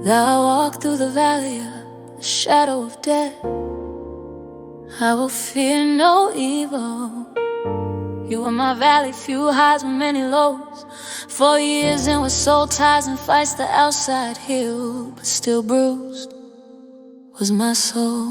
Thou I walk through the valley of the shadow of death, I will fear no evil. You were my valley, few highs with many lows. 4 years in with soul ties and fights the outside healed, but still bruised was my soul.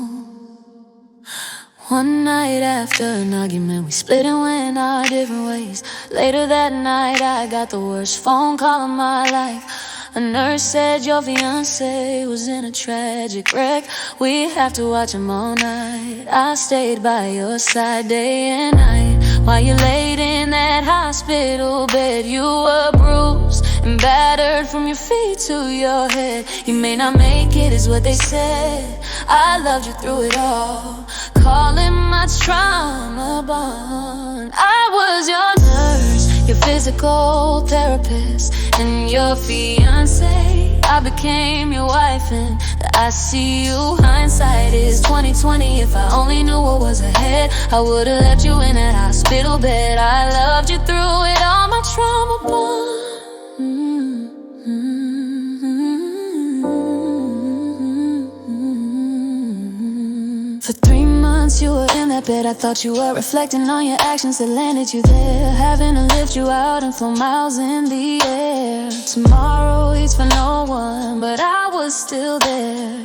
One night after an argument, we split and went our different ways. Later that night, I got the worst phone call of my life. A nurse said your fiance was in a tragic wreck. We have to watch him all night. I stayed by your side day and night. While you laid in that hospital bed, you were bruised and battered from your feet to your head. You may not make it, is what they said. I loved you through it all, calling my trauma bond. I was your nurse, your physical therapist, and your fiance. I became your wife in the ICU. Hindsight is 2020. If I only knew what was ahead, I would've left you in that hospital bed. I loved you through it all, my trauma bond. For 3 months you were in that bed. I thought you were reflecting on your actions that landed you there, having to lift you out and flow miles in the air. Tomorrow waits for no one, but I was still there.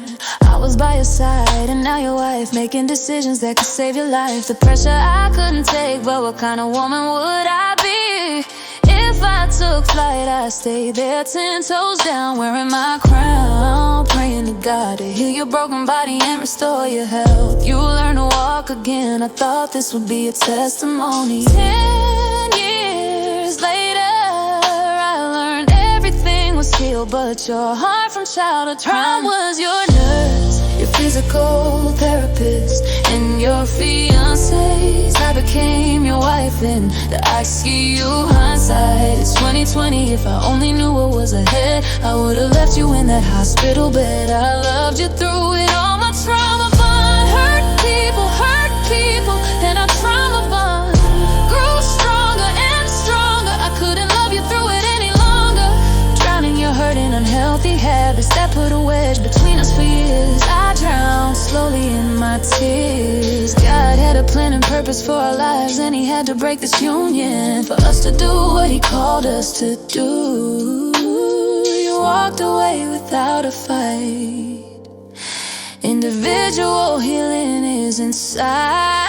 I was by your side, and now your wife, making decisions that could save your life. The pressure I couldn't take, but what kind of woman would I be? If I took flight, I stayed there 10 toes down, wearing my crown, praying to God to heal your broken body and restore your health. You learn to walk again. I thought this would be a testimony. 10 years later, I learned everything was healed, but your heart from childhood trauma. I was your nurse, your physical therapist, and your fiance. I became your wife in the ICU. Hindsight, it's 2020. If I only knew what was ahead, I would've left you in that hospital bed. I loved you through it all, my trauma bond. Hurt people, and our trauma bond grew stronger and stronger. I couldn't love you through it any longer, drowning your hurt in unhealthy habits that put a wedge between us for years. I drowned slowly in my tears. God had a plan and purpose for our lives, and He had to break this union for us to do what He called us to do. You walked away without a fight. Individual healing is inside.